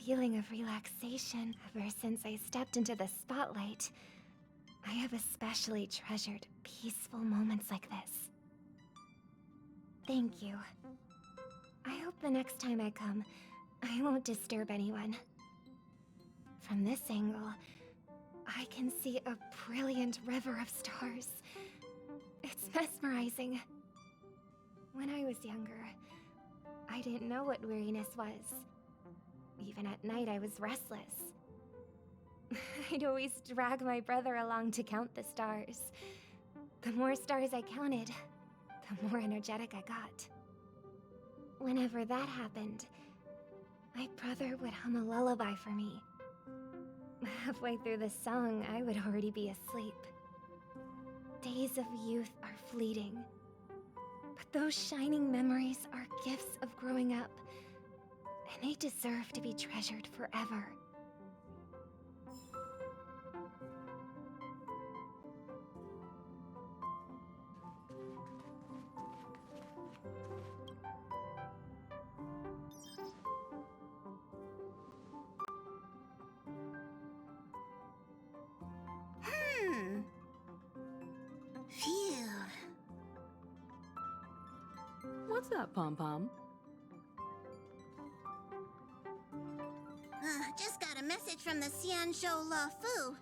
feeling of relaxation ever since I stepped into the spotlight. I have especially treasured peaceful moments like this. Thank you. I hope the next time I come, I won't disturb anyone. From this angle, I can see a brilliant river of stars. It's mesmerizing. When I was younger, I didn't know what weariness was. Even at night, I was restless. I'd always drag my brother along to count the stars. The more stars I counted, the more energetic I got. Whenever that happened, my brother would hum a lullaby for me. Halfway through the song, I would already be asleep. Days of youth are fleeting, but those shining memories are gifts of growing up, and they deserve to be treasured forever. Phew. What's up, Pom-Pom? Just got a message from the Xianzhou La Fu.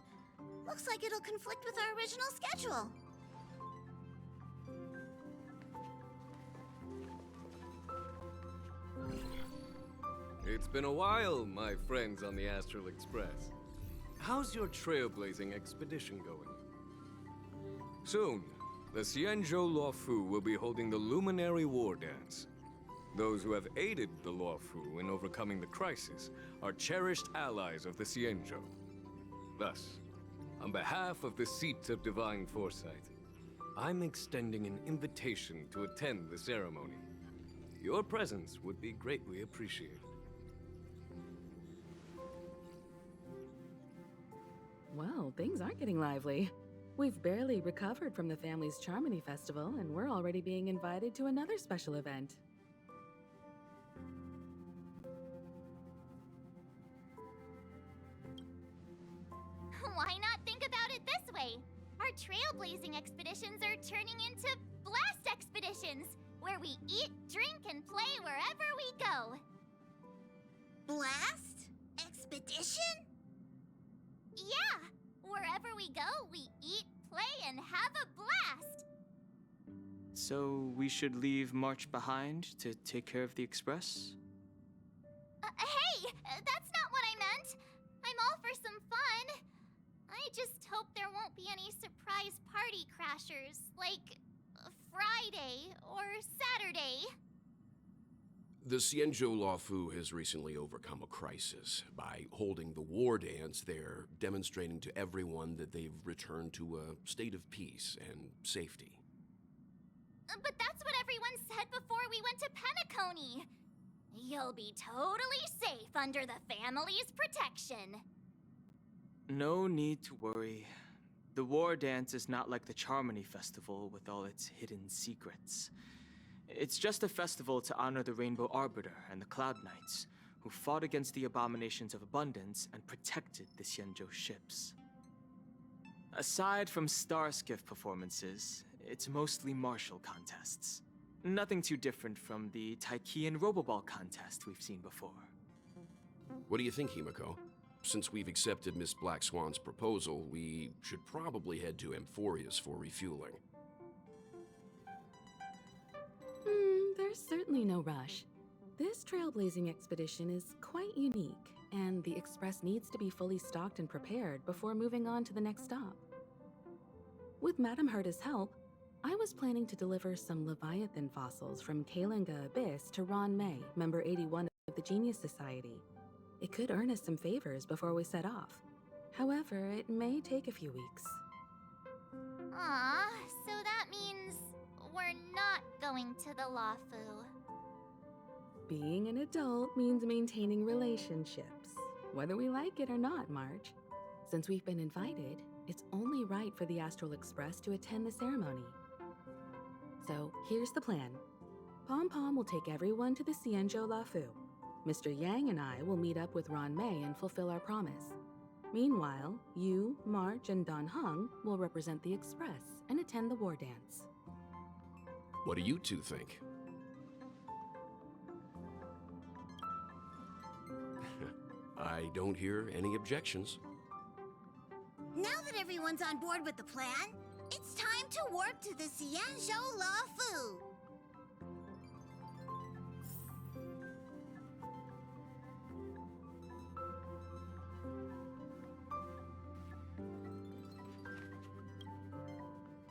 Looks like it'll conflict with our original schedule. It's been a while, my friends on the Astral Express. How's your trailblazing expedition going? Soon, the Xianzhou Luofu will be holding the Luminary War Dance. Those who have aided the Luofu in overcoming the crisis are cherished allies of the Xianzhou. Thus, on behalf of the Seat of Divine Foresight, I'm extending an invitation to attend the ceremony. Your presence would be greatly appreciated. Well, things aren't getting lively. We've barely recovered from the family's Charmony Festival, and we're already being invited to another special event. Why not think about it this way? Our trailblazing expeditions are turning into blast expeditions, where we eat, drink, and play wherever we go. Blast? Expedition? Yeah! Wherever we go, we eat, play, and have a blast! So we should leave March behind to take care of the Express? Hey! That's not what I meant! I'm all for some fun! I just hope there won't be any surprise party crashers, like Friday or Saturday. The Xianzhou Luofu has recently overcome a crisis. By holding the war dance, they're demonstrating to everyone that they've returned to a state of peace and safety. But that's what everyone said before we went to Penacony. You'll be totally safe under the family's protection. No need to worry. The war dance is not like the Charmony Festival with all its hidden secrets. It's just a festival to honor the Rainbow Arbiter and the Cloud Knights, who fought against the abominations of abundance and protected the Xianzhou ships. Aside from star skiff performances, it's mostly martial contests. Nothing too different from the Taiki and Roboball contest we've seen before. What do you think, Himiko? Since we've accepted Miss Black Swan's proposal, we should probably head to Amphorius for refueling. There's certainly no rush. This trailblazing expedition is quite unique, and the Express needs to be fully stocked and prepared before moving on to the next stop. With Madame Herta's help, I was planning to deliver some Leviathan fossils from Kalinga Abyss to Ron May, member 81 of the Genius Society. It could earn us some favors before we set off. However, it may take a few weeks. Aw, so that means we're not going to the Luofu. Being an adult means maintaining relationships, whether we like it or not, March. Since we've been invited, it's only right for the Astral Express to attend the ceremony. So, here's the plan. Pom-Pom will take everyone to the Xianzhou Luofu. Mr. Yang and I will meet up with Ron Mei and fulfill our promise. Meanwhile, you, March, and Don Hung will represent the Express and attend the war dance. What do you two think? I don't hear any objections. Now that everyone's on board with the plan, it's time to warp to the Xianzhou Luofu.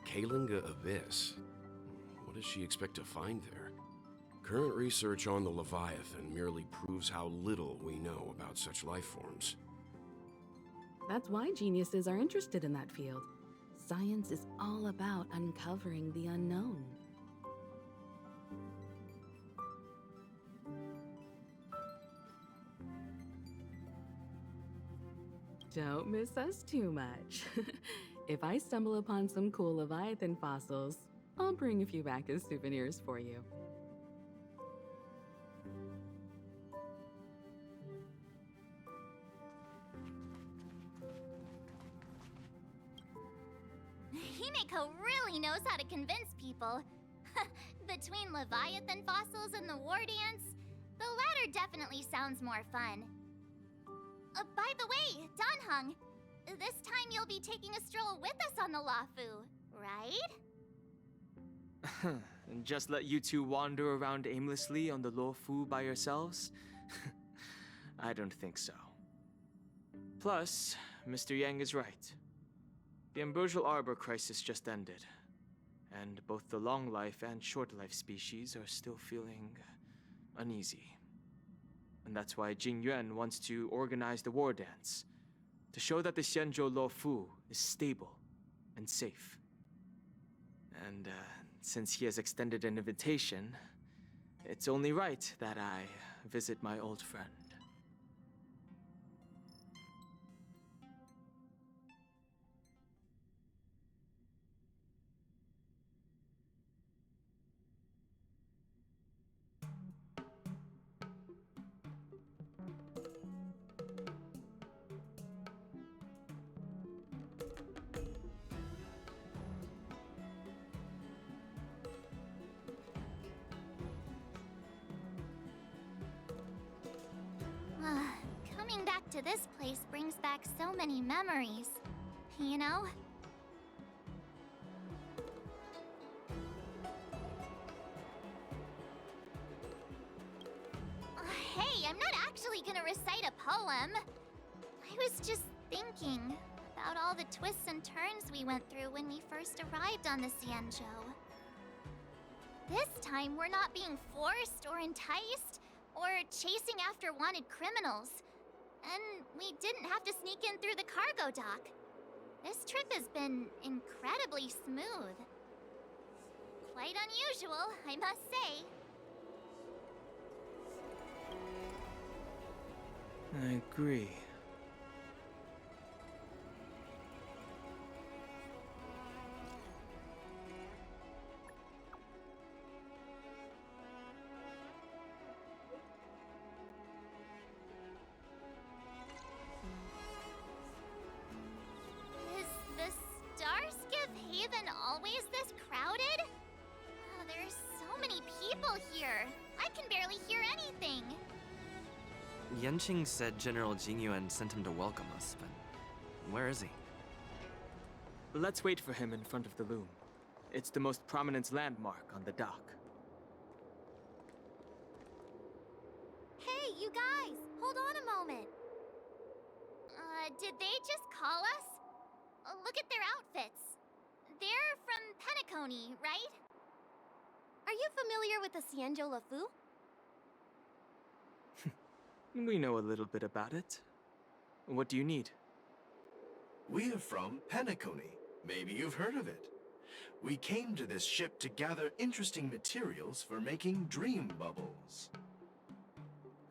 Kalinga Abyss. What does she expect to find there? Current research on the Leviathan merely proves how little we know about such life forms. That's why geniuses are interested in that field. Science is all about uncovering the unknown. Don't miss us too much. If I stumble upon some cool Leviathan fossils, I'll bring a few back as souvenirs for you. Himeko really knows how to convince people. Between Leviathan fossils and the war dance, the latter definitely sounds more fun. By the way, Danhung, this time you'll be taking a stroll with us on the Luofu, right? And just let you two wander around aimlessly on the Luofu by yourselves? I don't think so. Plus, Mr. Yang is right. The ambrosial arbor crisis just ended, and both the long life and short life species are still feeling uneasy. And that's why Jing Yuan wants to organize the war dance, to show that the Xianzhou Luofu is stable and safe. And since he has extended an invitation, it's only right that I visit my old friend. Coming back to this place brings back so many memories, you know? Hey, I'm not actually gonna recite a poem. I was just thinking about all the twists and turns we went through when we first arrived on the Xianzhou. This time, we're not being forced or enticed or chasing after wanted criminals. And we didn't have to sneak in through the cargo dock. This trip has been incredibly smooth. Quite unusual, I must say. I agree. Is the Starskiff Haven always this crowded? Oh, there's so many people here. I can barely hear anything. Yanqing said General Jingyuan sent him to welcome us, but where is he? Let's wait for him in front of the loom. It's the most prominent landmark on the dock. Hey, you guys! Hold on a moment. Did they just call us? Look at their outfits. They're from Penacony, right? Are you familiar with the Xianzhou Luofu? We know a little bit about it. What do you need? We're from Penacony. Maybe you've heard of it. We came to this ship to gather interesting materials for making dream bubbles.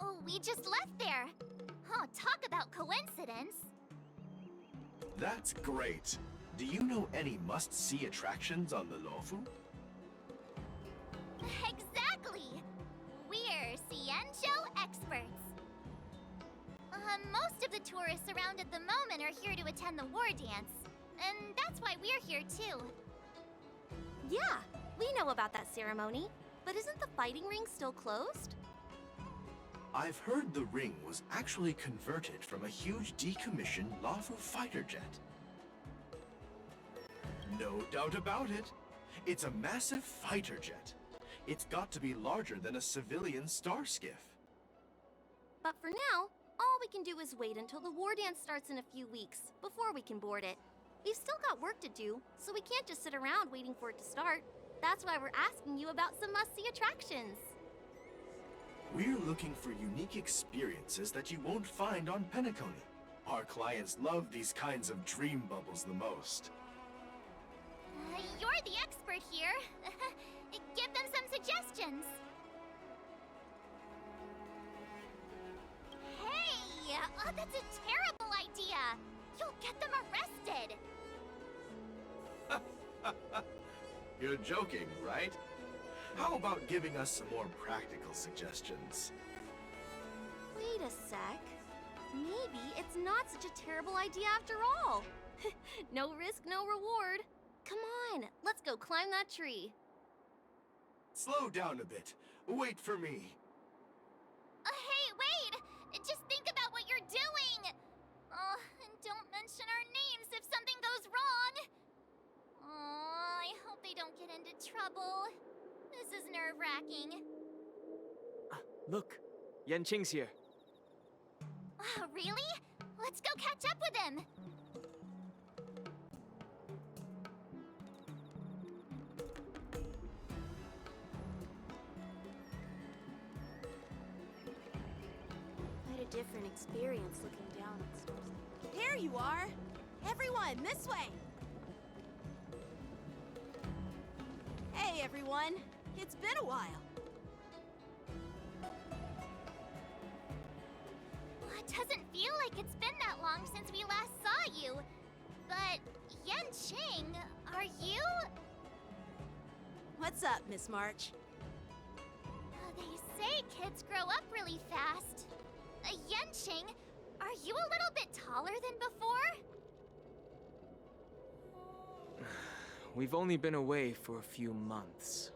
Oh, we just left there. Oh, talk about coincidence. That's great. Do you know any must-see attractions on the Luofu? Exactly. We're Xianzhou experts. the tourists around at the moment are here to attend the war dance. And that's why we're here too. Yeah, we know about that ceremony. But isn't the fighting ring still closed? I've heard the ring was actually converted from a huge decommissioned Lafu fighter jet. No doubt about it. It's a massive fighter jet. It's got to be larger than a civilian star skiff. But for now, all we can do is wait until the war dance starts in a few weeks before we can board it. We've still got work to do, so we can't just sit around waiting for it to start. That's why we're asking you about some must-see attractions. We're looking for unique experiences that you won't find on Penacony. Our clients love these kinds of dream bubbles the most. You're the expert here. Give them some suggestions. Hey! That's a terrible idea! You'll get them arrested! You're joking, right? How about giving us some more practical suggestions? Wait a sec. Maybe it's not such a terrible idea after all. No risk, no reward. Come on, let's go climb that tree. Slow down a bit. Wait for me. Hey, wait! Just think about what you're doing! And don't mention our names if something goes wrong! I hope they don't get into trouble. This is nerve-wracking. Look, Yanqing's here. Really? Let's go catch up with him! Quite a different experience looking down on stars. There you are! Everyone, this way! Hey, everyone! It's been a while. Well, it doesn't feel like it's been that long since we last saw you. But, Yanqing, are you? What's up, Miss March? They say kids grow up really fast. Yanqing, are you a little bit taller than before? We've only been away for a few months.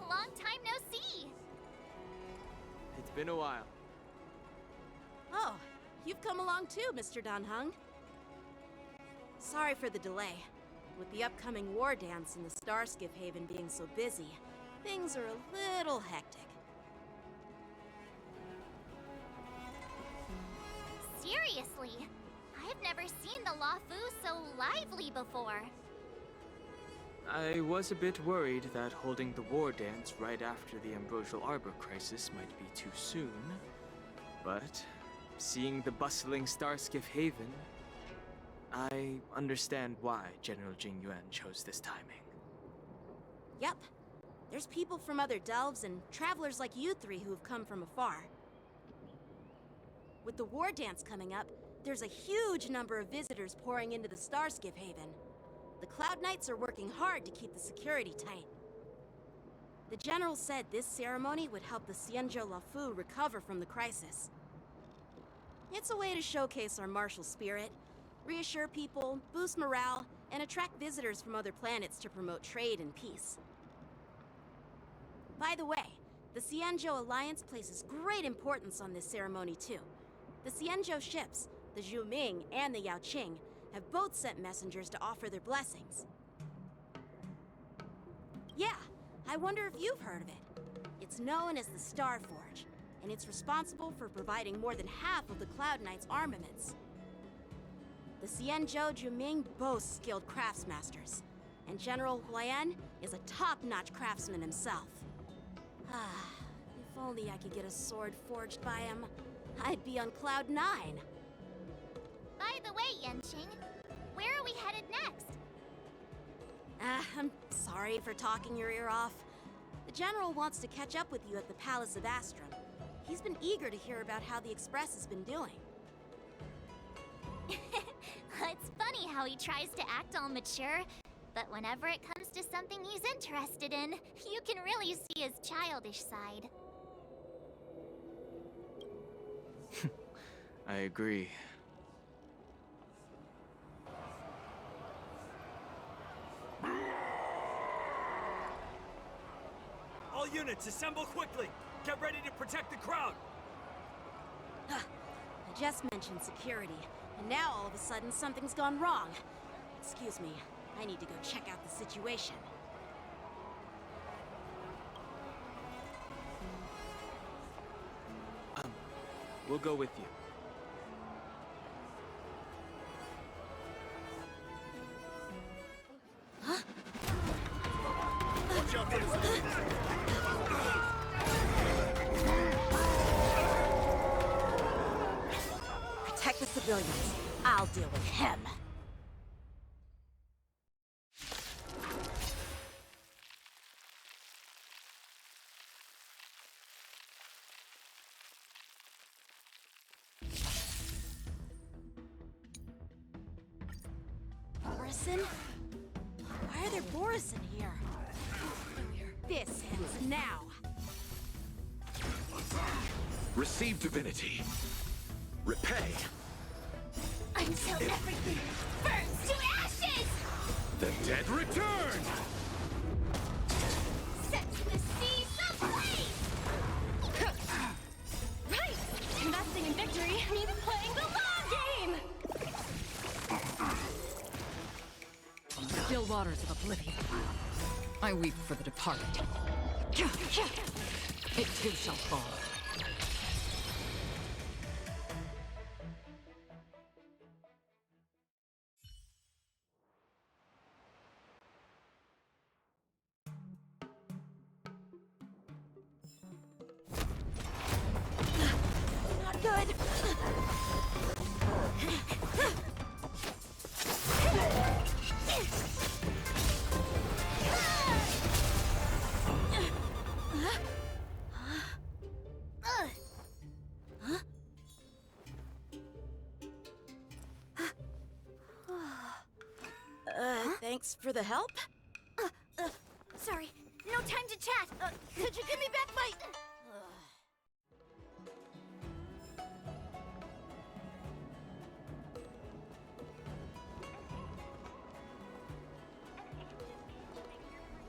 Long time no see. It's been a while. Oh, you've come along too, Mr. Danheng. Sorry for the delay. With the upcoming war dance and the Starskiff Haven being so busy, things are a little hectic. Seriously, I've never seen the Lafu so lively before. I was a bit worried that holding the war dance right after the Ambrosial Arbor crisis might be too soon. But seeing the bustling Starskiff Haven, I understand why General Jingyuan chose this timing. Yep. There's people from other delves and travelers like you three who have come from afar. With the war dance coming up, there's a huge number of visitors pouring into the Starskiff Haven. The Cloud Knights are working hard to keep the security tight. The General said this ceremony would help the Xianzhou Lafu recover from the crisis. It's a way to showcase our martial spirit, reassure people, boost morale, and attract visitors from other planets to promote trade and peace. By the way, the Xianzhou Alliance places great importance on this ceremony too. The Xianzhou ships, the Zhuming and the Yaoqing, have both sent messengers to offer their blessings. Yeah, I wonder if you've heard of it. It's known as the Star Forge, and it's responsible for providing more than half of the Cloud Knights' armaments. The Xianzhou Zhuming boasts skilled craftsmasters, and General Huayan is a top-notch craftsman himself. If only I could get a sword forged by him, I'd be on Cloud 9. By the way, Yanqing, where are we headed next? I'm sorry for talking your ear off. The General wants to catch up with you at the Palace of Astrum. He's been eager to hear about how the Express has been doing. It's funny how he tries to act all mature, But whenever it comes to something he's interested in, you can really see his childish side. I agree. All units, assemble quickly! Get ready to protect the crowd! I just mentioned security, and now all of a sudden something's gone wrong. Excuse me, I need to go check out the situation. We'll go with you. Watch out for this! Protect the civilians. I'll deal with him. Borison? Why are there Borison here? This ends now. Receive divinity. Repay. Until everything burns to ashes! The dead return! Set the seas ablaze! Right! Investing in victory means playing the long game! From the still waters of oblivion, I weep for the departed. It too shall fall. Not good. Thanks for the help. Sorry, no time to chat. Could you give me back my...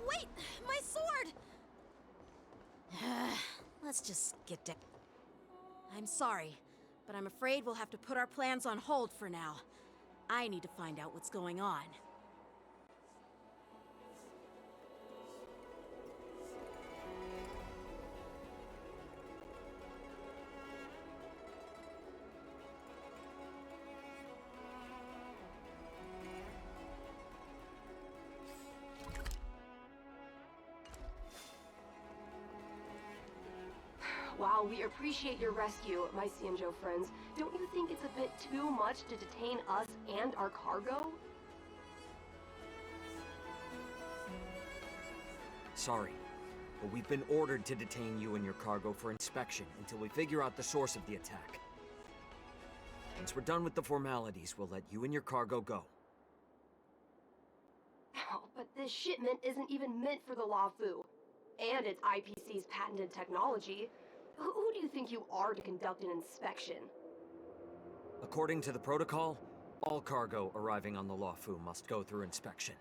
Wait, my sword! Let's just get down. I'm sorry, but I'm afraid we'll have to put our plans on hold for now. I need to find out what's going on. While we appreciate your rescue, my Xianzhou friends, don't you think it's a bit too much to detain us and our cargo? Sorry, but we've been ordered to detain you and your cargo for inspection until we figure out the source of the attack. Once we're done with the formalities, we'll let you and your cargo go. Oh, but this shipment isn't even meant for the Luofu, and it's IPC's patented technology. Who do you think you are to conduct an inspection? According to the protocol, all cargo arriving on the Luofu must go through inspection.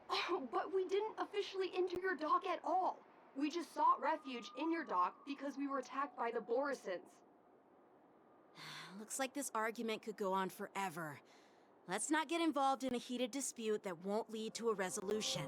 Oh, but we didn't officially enter your dock at all. We just sought refuge in your dock because we were attacked by the Borisons. Looks like this argument could go on forever. Let's not get involved in a heated dispute that won't lead to a resolution.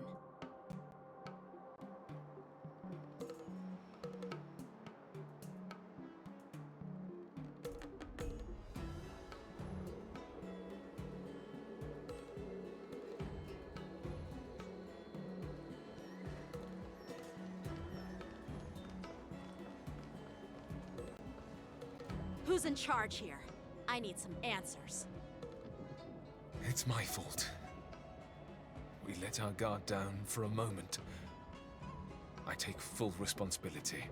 Who's in charge here? I need some answers. It's my fault. We let our guard down for a moment. I take full responsibility.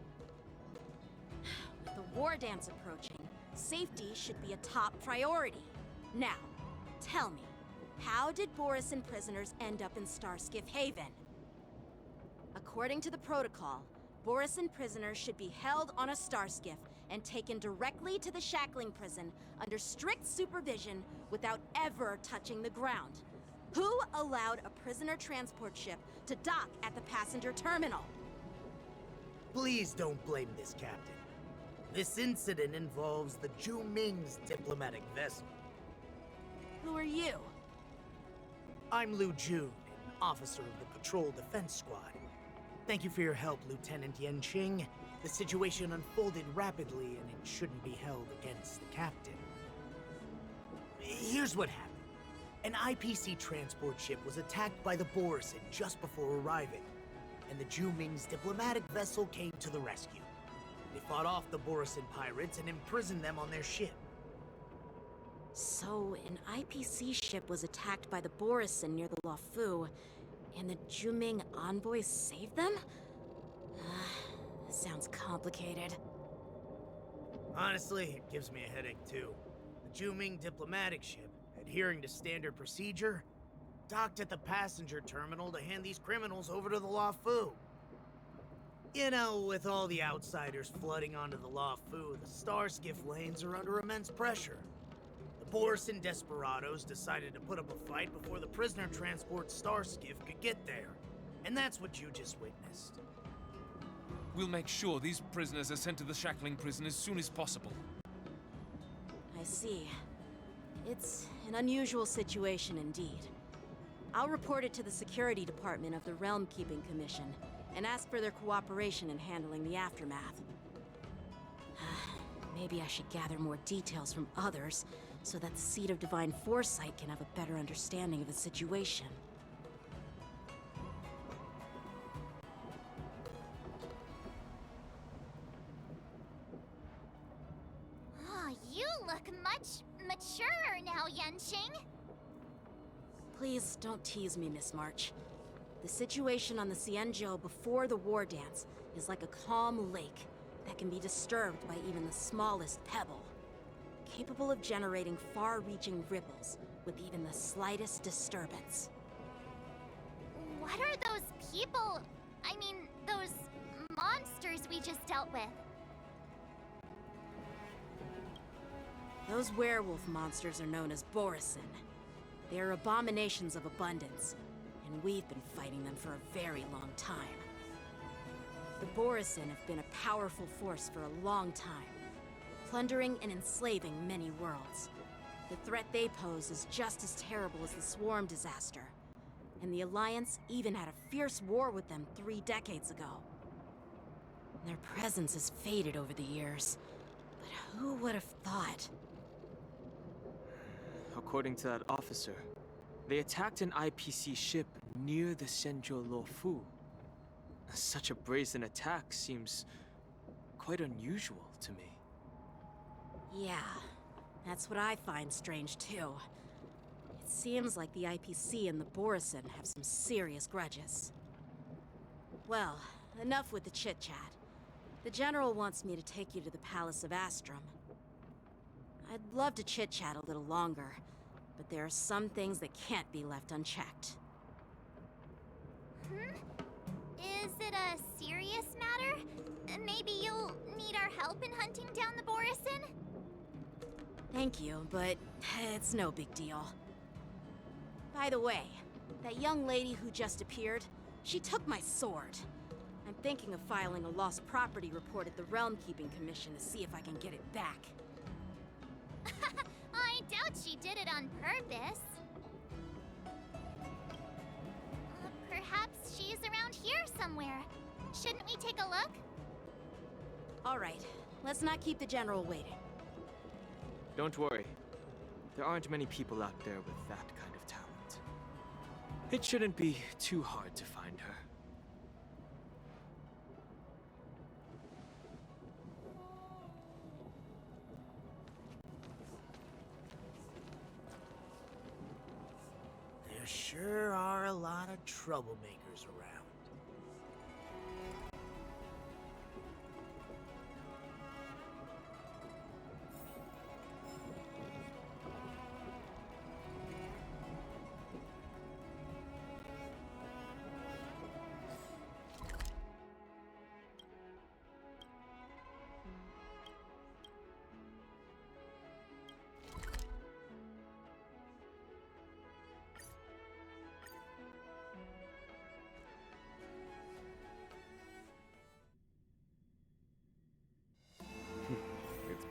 With the war dance approaching, safety should be a top priority. Now, tell me, How did Borisin prisoners end up in Starskiff Haven? According to the protocol, Borisin prisoners should be held on a Starskiff and taken directly to the shackling prison under strict supervision without ever touching the ground. Who allowed a prisoner transport ship to dock at the passenger terminal? Please don't blame this, Captain. This incident involves the Zhu Ming's diplomatic vessel. Who are you? I'm Lu Jun, an officer of the Patrol Defense Squad. Thank you for your help, Lieutenant Yanqing. The situation unfolded rapidly, and it shouldn't be held against the captain. Here's what happened. An IPC transport ship was attacked by the Borisin just before arriving, and the Zhu Ming's diplomatic vessel came to the rescue. They fought off the Borisin pirates and imprisoned them on their ship. So, an IPC ship was attacked by the Borisin near the Luofu, and the Zhu Ming envoys saved them? Sounds complicated. Honestly, it gives me a headache too. The Zhu Ming diplomatic ship, adhering to standard procedure, docked at the passenger terminal to hand these criminals over to the Luofu. You know, with all the outsiders flooding onto the Luofu, the Starskiff lanes are under immense pressure. The Borisin desperados decided to put up a fight before the prisoner transport Starskiff could get there. And that's what you just witnessed. We'll make sure these prisoners are sent to the shackling prison as soon as possible. I see. It's an unusual situation indeed. I'll report it to the security department of the Realm Keeping Commission and ask for their cooperation in handling the aftermath. Maybe I should gather more details from others so that the Seat of Divine Foresight can have a better understanding of the situation. Oh, you look much maturer now, Yanqing. Please don't tease me, Miss March. The situation on the Xianzhou before the war dance is like a calm lake that can be disturbed by even the smallest pebble, capable of generating far-reaching ripples with even the slightest disturbance. What are those people? I mean, those monsters we just dealt with? Those werewolf monsters are known as Borisin. They are abominations of abundance, and we've been fighting them for a very long time. The Borisin have been a powerful force for a long time, plundering and enslaving many worlds. The threat they pose is just as terrible as the Swarm disaster, and the Alliance even had a fierce war with them 3 decades ago. Their presence has faded over the years, but who would have thought? According to that officer, they attacked an IPC ship near the Shenzhou Luofu. Such a brazen attack seems quite unusual to me. Yeah, that's what I find strange too. It seems like the IPC and the Borisin have some serious grudges. Well, enough with the chit-chat. The General wants me to take you to the Palace of Astrum. I'd love to chit-chat a little longer, but there are some things that can't be left unchecked. Is it a serious matter? Maybe you'll need our help in hunting down the Borisin? Thank you, but it's no big deal. By the way, that young lady who just appeared, she took my sword. I'm thinking of filing a lost property report at the Realm Keeping Commission to see if I can get it back. I doubt she did it on purpose. Perhaps she's around here somewhere. Shouldn't we take a look? All right, let's not keep the General waiting. Don't worry. There aren't many people out there with that kind of talent. It shouldn't be too hard to find her. There sure are a lot of troublemakers around.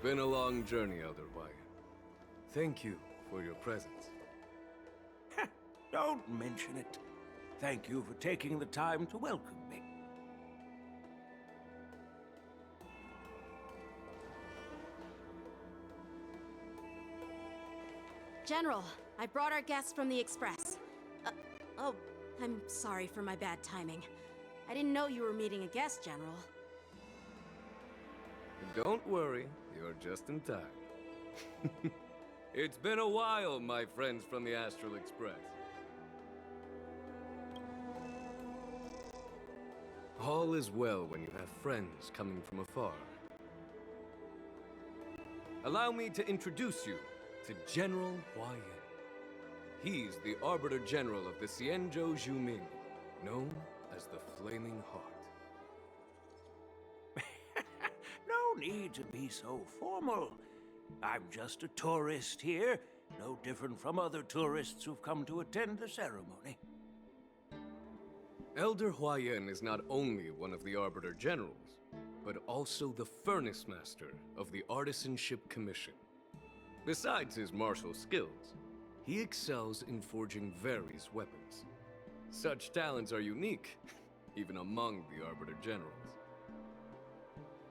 been a long journey, Elder Wyatt. Thank you for your presence. Don't mention it. Thank you for taking the time to welcome me. General, I brought our guests from the Express. Oh, I'm sorry for my bad timing. I didn't know you were meeting a guest, General. Don't worry, you're just in time. It's been a while, my friends from the Astral Express. All is well when you have friends coming from afar. Allow me to introduce you to General Hua Yan. He's the Arbiter General of the Xianzhou Zhuming, known as the Flaming Heart. No need to be so formal. I'm just a tourist here, no different from other tourists who've come to attend the ceremony. Elder Hua Yan is not only one of the Arbiter Generals, but also the Furnace Master of the Artisanship Commission. Besides his martial skills, he excels in forging various weapons. Such talents are unique, even among the Arbiter Generals.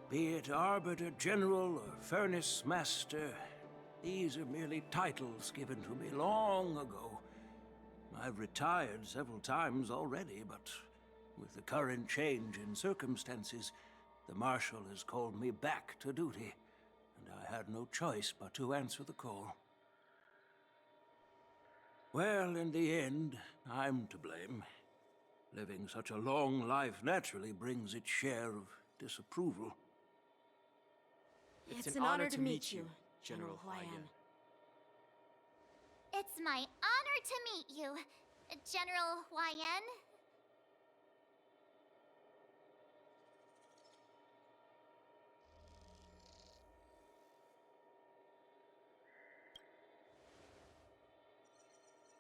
Be it Arbiter General or Furnace Master, these are merely titles given to me long ago. I've retired several times already, but with the current change in circumstances, the Marshal has called me back to duty, and I had no choice but to answer the call. Well, in the end, I'm to blame. Living such a long life naturally brings its share of disapproval. It's an honor to meet you, General Hua Yan. It's my honor to meet you, General Hua Yan.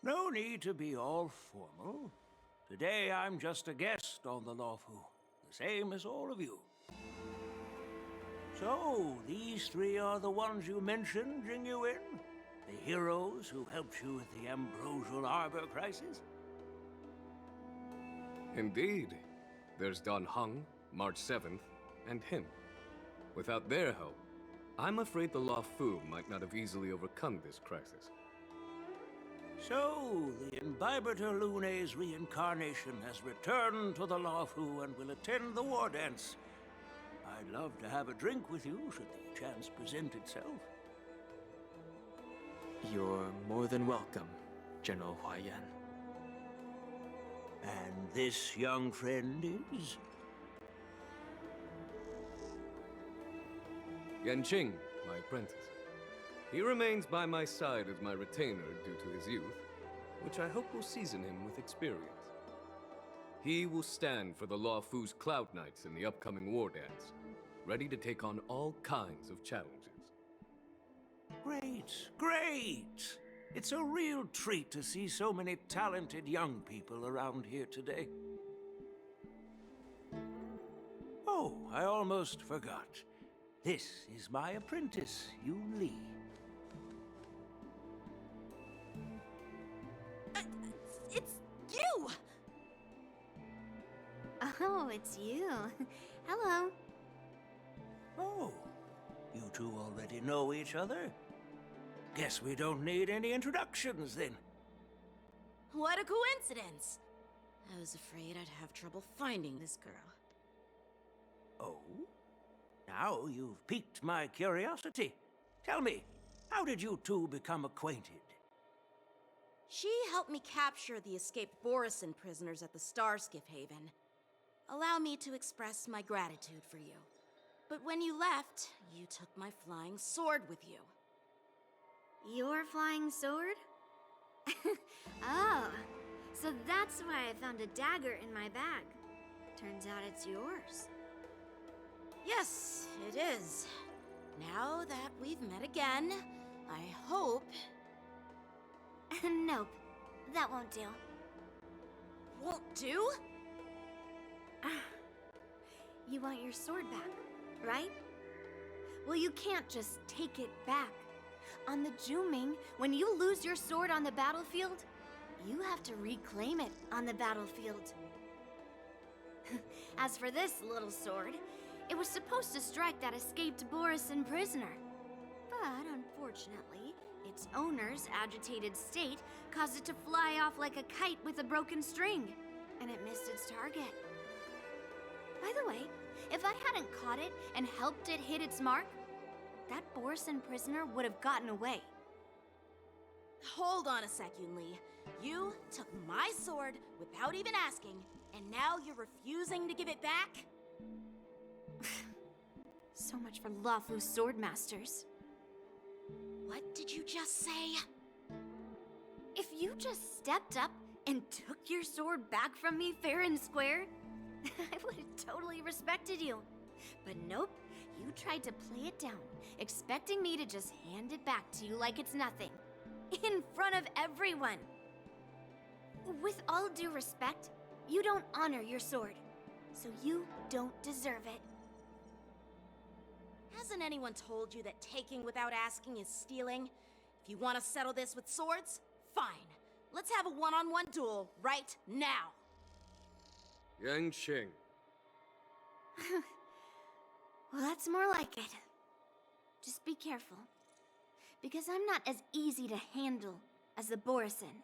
No need to be all formal. Today I'm just a guest on the Luofu, the same as all of you. So, these three are the ones you mentioned, Jingyuin? The heroes who helped you with the Ambrosial Arbor crisis? Indeed. There's Don Hung, March 7th, and him. Without their help, I'm afraid the Luofu might not have easily overcome this crisis. So, the Imbibitor Lune's reincarnation has returned to the Luofu and will attend the war dance. I'd love to have a drink with you should the chance present itself. You're more than welcome, General Hua Yan. And this young friend is? Yanqing, my apprentice. He remains by my side as my retainer due to his youth, which I hope will season him with experience. He will stand for the Luofu's Cloud Knights in the upcoming war dance, ready to take on all kinds of challenges. Great, great! It's a real treat to see so many talented young people around here today. Oh, I almost forgot. This is my apprentice, Yu Li. It's you! Oh, it's you. Hello. Oh, you two already know each other? Guess we don't need any introductions then. What a coincidence! I was afraid I'd have trouble finding this girl. Oh? Now you've piqued my curiosity. Tell me, how did you two become acquainted? She helped me capture the escaped Borisin prisoners at the Starskiff Haven. Allow me to express my gratitude for you. But when you left, you took my flying sword with you. Your flying sword? Oh, so that's why I found a dagger in my bag. Turns out it's yours. Yes, it is. Now that we've met again, I hope... Nope, that won't do. Won't do? You want your sword back, right? Well, you can't just take it back. On the Juming, when you lose your sword on the battlefield, you have to reclaim it on the battlefield. As for this little sword, it was supposed to strike that escaped Borisin prisoner. But unfortunately, its owner's agitated state caused it to fly off like a kite with a broken string, and it missed its target. By the way, if I hadn't caught it and helped it hit its mark, that Borisin prisoner would have gotten away. Hold on a sec, Yunli. You took my sword without even asking, and now you're refusing to give it back? So much for Lafu's swordmasters. What did you just say? If you just stepped up and took your sword back from me fair and square, I would have totally respected you. But nope, you tried to play it down, expecting me to just hand it back to you like it's nothing. In front of everyone. With all due respect, you don't honor your sword, so you don't deserve it. Hasn't anyone told you that taking without asking is stealing? If you want to settle this with swords, fine. Let's have a one-on-one duel right now. Yanqing. Well, that's more like it. Just be careful, because I'm not as easy to handle as the Borisin.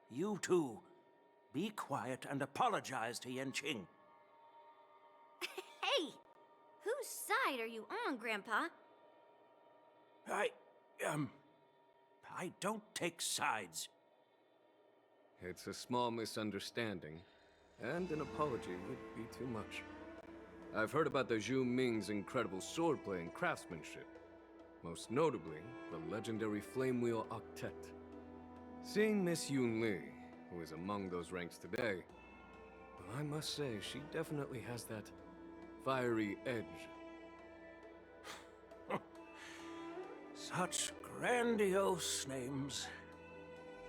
You two, be quiet and apologize to Yanqing. Hey! Whose side are you on, Grandpa? I don't take sides. It's a small misunderstanding, and an apology would be too much. I've heard about the Zhu Ming's incredible swordplay and craftsmanship. Most notably, the legendary Flame Wheel Octet. Seeing Miss Yunli, who is among those ranks today, well, I must say, she definitely has that fiery edge. Such grandiose names.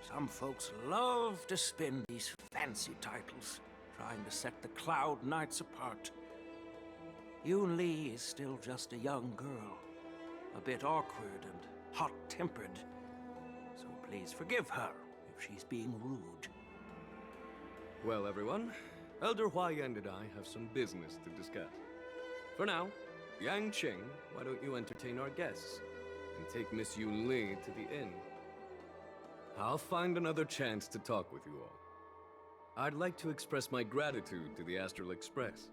Some folks love to spin these fancy titles, trying to set the Cloud Knights apart. Yunli is still just a young girl, a bit awkward and hot-tempered. So please forgive her if she's being rude. Well, everyone, Elder Huayan and I have some business to discuss. For now, Yanqing, why don't you entertain our guests and take Miss Yunli to the inn? I'll find another chance to talk with you all. I'd like to express my gratitude to the Astral Express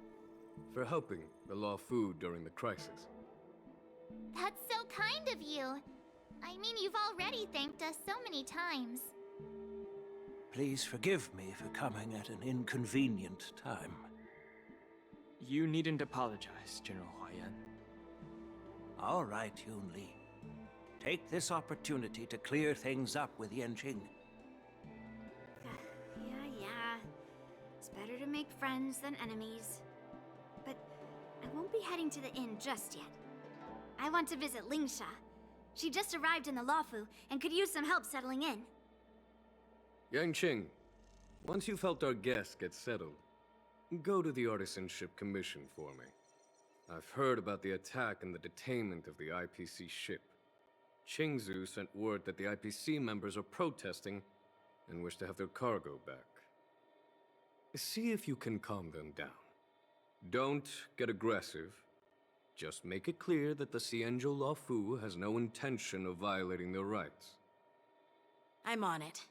for helping the Luofu during the crisis. That's so kind of you. I mean, you've already thanked us so many times. Please forgive me for coming at an inconvenient time. You needn't apologize, General Huayan. All right, Yunli. Take this opportunity to clear things up with Yanqing. Yeah. It's better to make friends than enemies. But I won't be heading to the inn just yet. I want to visit Lingsha. She just arrived in the Luofu and could use some help settling in. Yanqing, once you've helped our guests get settled, go to the Artisanship Commission for me. I've heard about the attack and the detainment of the IPC ship. Qingzu sent word that the IPC members are protesting and wish to have their cargo back. See if you can calm them down. Don't get aggressive. Just make it clear that the Xianzhou Luofu has no intention of violating their rights. I'm on it.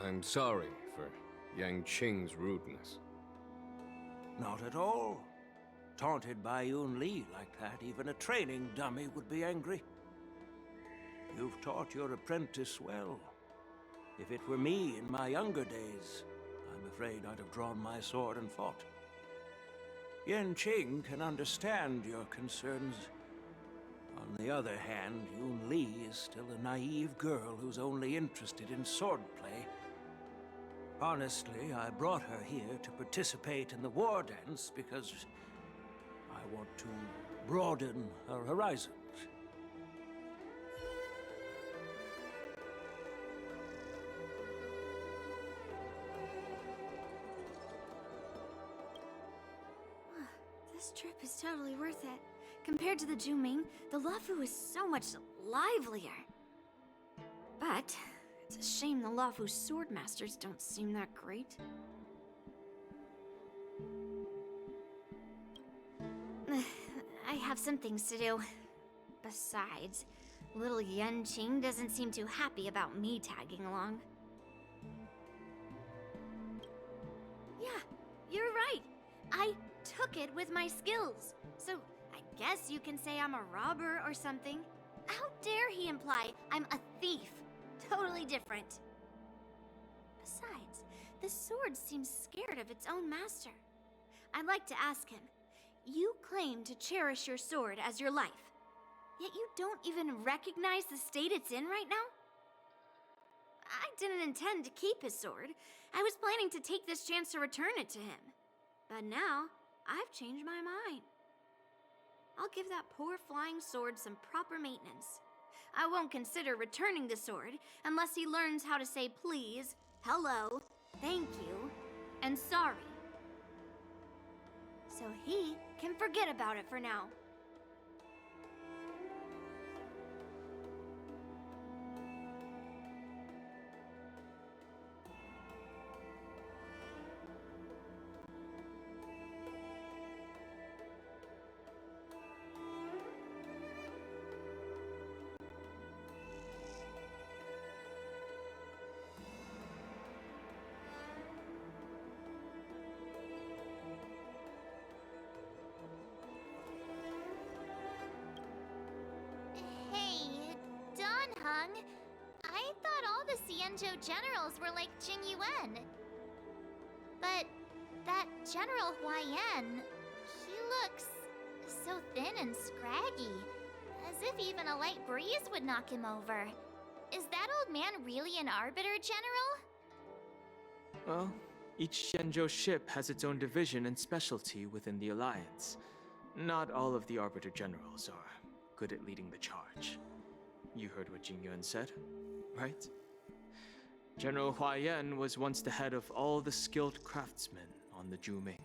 I'm sorry for Yanqing's rudeness. Not at all. Taunted by Yunli like that, even a training dummy would be angry. You've taught your apprentice well. If it were me in my younger days, I'm afraid I'd have drawn my sword and fought. Yanqing can understand your concerns. On the the other hand, Yoon Lee is still a naive girl who's only interested in swordplay. Honestly, I brought her here to participate in the war dance because I want to broaden her horizons. This trip is totally worth it. Compared to the Juming, the Luofu is so much livelier. But it's a shame the Luofu swordmasters don't seem that great. I have some things to do. Besides, little Yenqing doesn't seem too happy about me tagging along. Yeah, you're right. I took it with my skills. So I guess you can say I'm a robber or something. How dare he imply I'm a thief? Totally different. Besides, the sword seems scared of its own master. I'd like to ask him, you claim to cherish your sword as your life, yet you don't even recognize the state it's in right now? I didn't intend to keep his sword. I was planning to take this chance to return it to him. But now, I've changed my mind. I'll give that poor flying sword some proper maintenance. I won't consider returning the sword unless he learns how to say please, hello, thank you, and sorry. So he can forget about it for now. I thought all the Xianzhou generals were like Jing Yuan. But that General Huaiyan, he looks so thin and scraggy, as if even a light breeze would knock him over. Is that old man really an Arbiter General? Well, each Xianzhou ship has its own division and specialty within the Alliance. Not all of the Arbiter Generals are good at leading the charge. You heard what Jing Yuan said, right? General Huaiyan was once the head of all the skilled craftsmen on the Juming.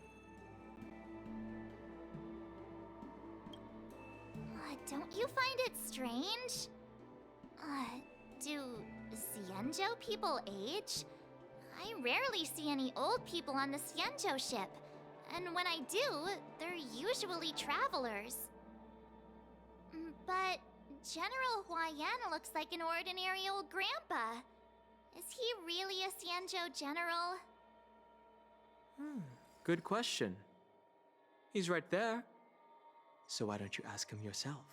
Don't you find it strange? Do Xianzhou people age? I rarely see any old people on the Xianzhou ship. And when I do, they're usually travelers. But General Huaiyan looks like an ordinary old grandpa. Is he really a Xianzhou general? Good question. He's right there. So why don't you ask him yourself?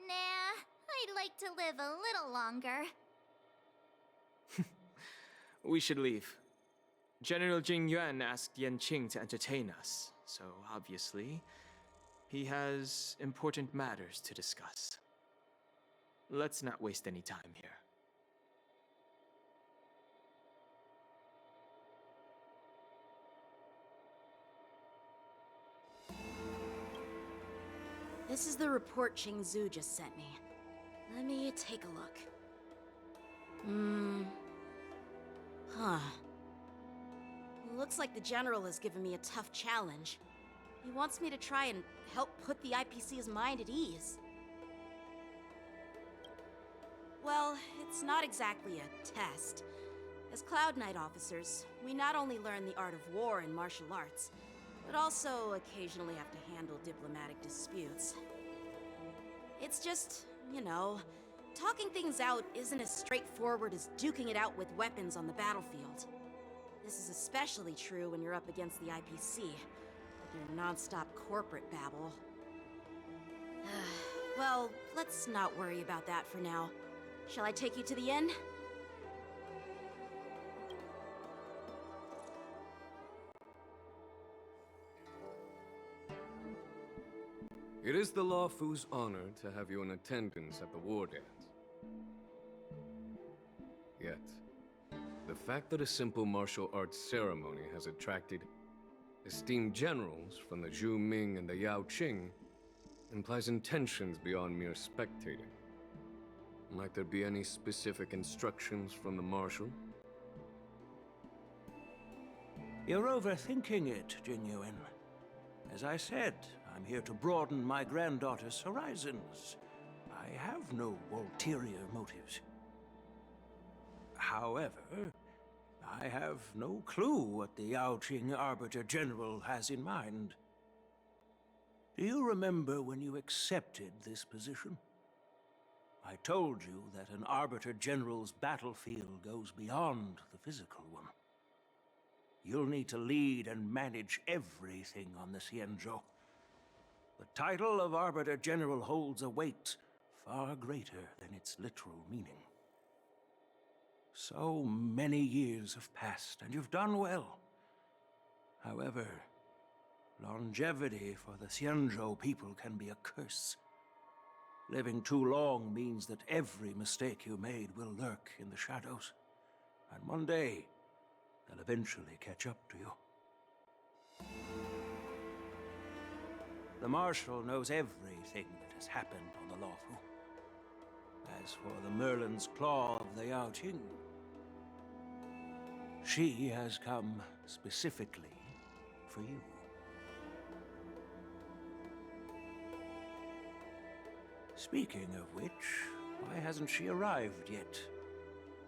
Nah, I'd like to live a little longer. We should leave. General Jing Yuan asked Yenqing to entertain us, so obviously, he has important matters to discuss. Let's not waste any time here. This is the report Qingzu just sent me. Let me take a look. Looks like the General has given me a tough challenge. He wants me to try and help put the IPC's mind at ease. Well, it's not exactly a test. As Cloud Knight officers, we not only learn the art of war and martial arts, but also occasionally have to handle diplomatic disputes. It's just, you know, talking things out isn't as straightforward as duking it out with weapons on the battlefield. This is especially true when you're up against the IPC, with their non-stop corporate babble. Well, let's not worry about that for now. Shall I take you to the inn? It is the Lawfu's honor to have you in attendance at the war dance. Yet, the fact that a simple martial arts ceremony has attracted esteemed generals from the Zhu Ming and the Yao Qing implies intentions beyond mere spectating. Might there be any specific instructions from the marshal? You're overthinking it, Jingyuan. As I said, I'm here to broaden my granddaughter's horizons. I have no ulterior motives. However, I have no clue what the Yaoqing Arbiter General has in mind. Do you remember when you accepted this position? I told you that an Arbiter General's battlefield goes beyond the physical one. You'll need to lead and manage everything on the Xianzhou. The title of Arbiter General holds a weight far greater than its literal meaning. So many years have passed, and you've done well. However, longevity for the Xianzhou people can be a curse. Living too long means that every mistake you made will lurk in the shadows. And one day, they'll eventually catch up to you. The Marshal knows everything that has happened on the Lawfu. As for the Merlin's Claw of the Yaoqing, she has come specifically for you. Speaking of which, why hasn't she arrived yet?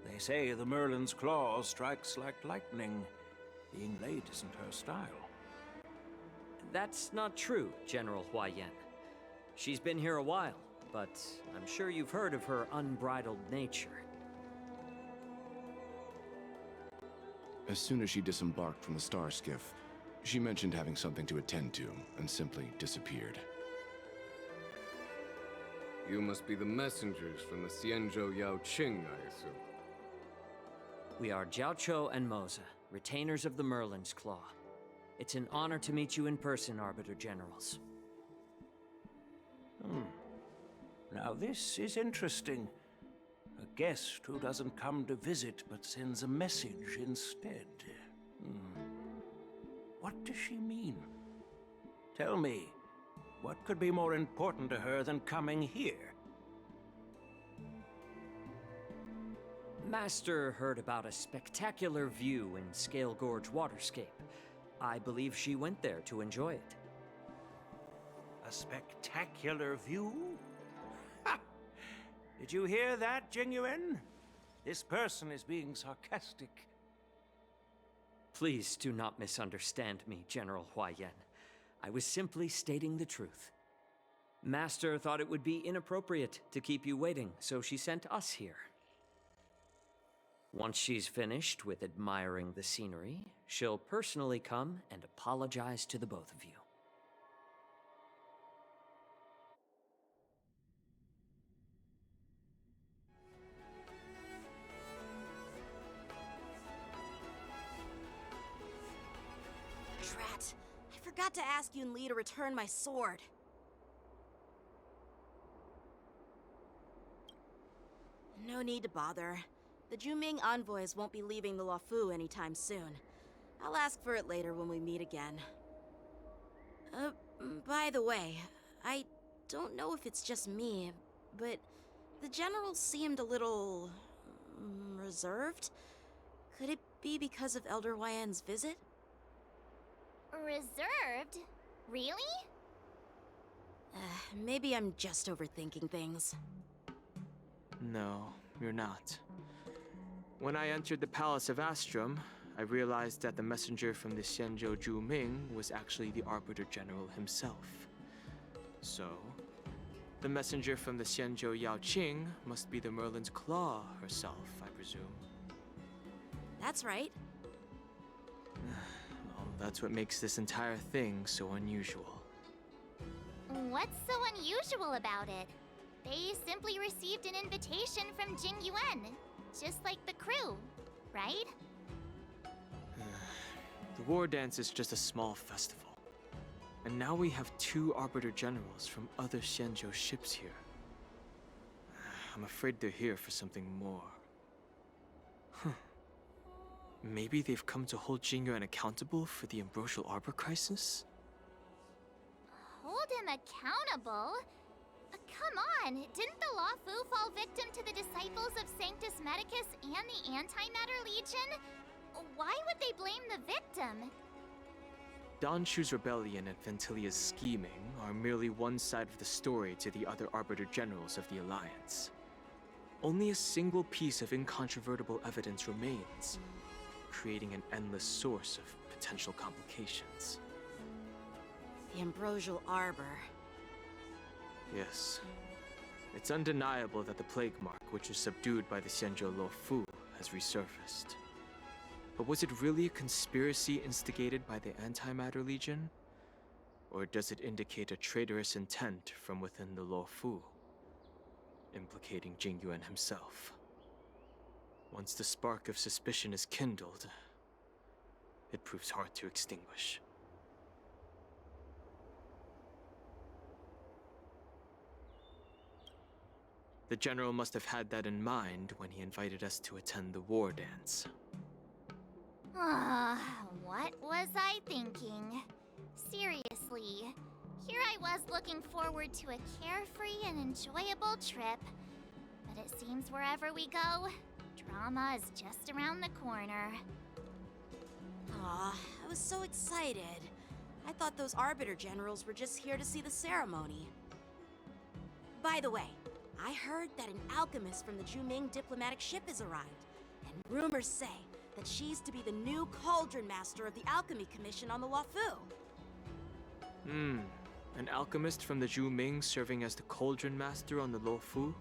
They say the Merlin's Claw strikes like lightning. Being late isn't her style. That's not true, General Huaiyan. She's been here a while, but I'm sure you've heard of her unbridled nature. As soon as she disembarked from the star skiff, she mentioned having something to attend to, and simply disappeared. You must be the messengers from the Xianzhou Yaoqing, I assume. We are Jiaoqiu and Moza, retainers of the Merlin's Claw. It's an honor to meet you in person, Arbiter Generals. Now this is interesting. A guest who doesn't come to visit but sends a message instead. What does she mean? Tell me, what could be more important to her than coming here? Master heard about a spectacular view in Scale Gorge Waterscape. I believe she went there to enjoy it. A spectacular view? Ha! Did you hear that, Jingyuan? This person is being sarcastic. Please do not misunderstand me, General Huaiyan. I was simply stating the truth. Master thought it would be inappropriate to keep you waiting, so she sent us here. Once she's finished with admiring the scenery, she'll personally come and apologize to the both of you. Drat! I forgot to ask Yun Li to return my sword. No need to bother. The Juming envoys won't be leaving the Lawfu anytime soon. I'll ask for it later when we meet again. By the way, I don't know if it's just me, but the general seemed a little reserved. Could it be because of Elder Huaiyan's visit? Reserved? Really? Maybe I'm just overthinking things. No, you're not. When I entered the Palace of Astrum, I realized that the messenger from the Xianzhou Zhu Ming was actually the Arbiter General himself. So, the messenger from the Xianzhou Yaoqing must be the Merlin's Claw herself, I presume. That's right. Well, that's what makes this entire thing so unusual. What's so unusual about it? They simply received an invitation from Jingyuan, just like the crew, right? The war dance is just a small festival. And now we have 2 Arbiter Generals from other Xianzhou ships here. I'm afraid they're here for something more. Huh. Maybe they've come to hold Jingyuan accountable for the Ambrosial Arbor crisis? Hold him accountable? Come on, didn't the Luofu fall victim to the disciples of Sanctus Medicus and the Antimatter Legion? Why would they blame the victim? Danshu's rebellion and Ventilia's scheming are merely one side of the story to the other Arbiter Generals of the Alliance. Only a single piece of incontrovertible evidence remains, creating an endless source of potential complications. The Ambrosial Arbor. Yes. It's undeniable that the plague mark, which was subdued by the Xianzhou Luofu, has resurfaced. But was it really a conspiracy instigated by the Antimatter Legion? Or does it indicate a traitorous intent from within the Luofu, implicating Jingyuan himself? Once the spark of suspicion is kindled, it proves hard to extinguish. The General must have had that in mind when he invited us to attend the war dance. What was I thinking? Seriously, here I was looking forward to a carefree and enjoyable trip. But it seems wherever we go, drama is just around the corner. Aw, I was so excited. I thought those Arbiter Generals were just here to see the ceremony. By the way, I heard that an alchemist from the Juming diplomatic ship has arrived, and rumors say that she's to be the new Cauldron Master of the Alchemy Commission on the Luofu. An alchemist from the Juming serving as the Cauldron Master on the Luofu?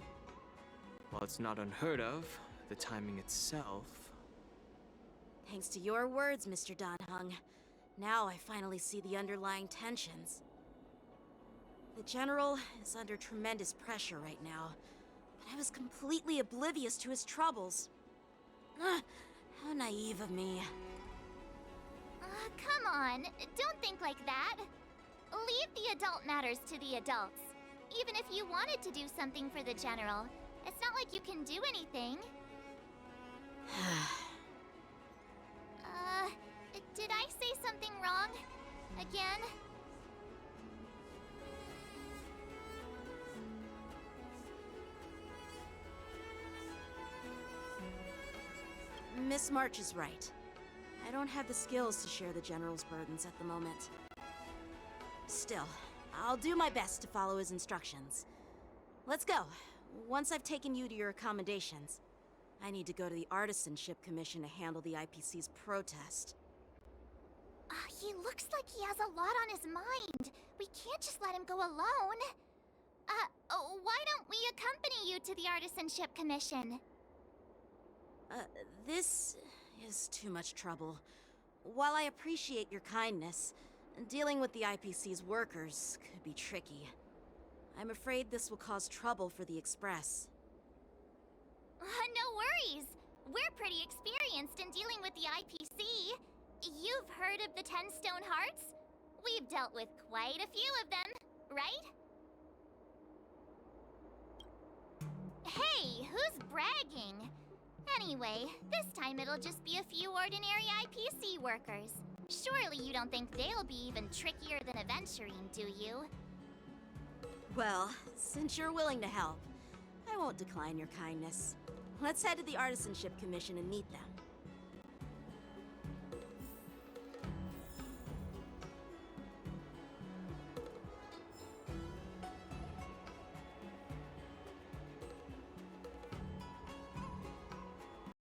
While it's not unheard of, the timing itself... Thanks to your words, Mr. Danheng. Now I finally see the underlying tensions. The General is under tremendous pressure right now, but I was completely oblivious to his troubles. How naive of me. Come on, don't think like that. Leave the adult matters to the adults. Even if you wanted to do something for the General, it's not like you can do anything. Did I say something wrong? Again? Miss March is right. I don't have the skills to share the General's burdens at the moment. Still, I'll do my best to follow his instructions. Let's go. Once I've taken you to your accommodations, I need to go to the Artisanship Commission to handle the IPC's protest. He looks like he has a lot on his mind. We can't just let him go alone. Why don't we accompany you to the Artisanship Commission? This is too much trouble. While I appreciate your kindness, dealing with the IPC's workers could be tricky. I'm afraid this will cause trouble for the Express. No worries. We're pretty experienced in dealing with the IPC. You've heard of the 10 Stone Hearts? We've dealt with quite a few of them, right? Hey, who's bragging? Anyway, this time it'll just be a few ordinary IPC workers. Surely you don't think they'll be even trickier than Aventurine, do you? Well, since you're willing to help, I won't decline your kindness. Let's head to the Artisanship Commission and meet them.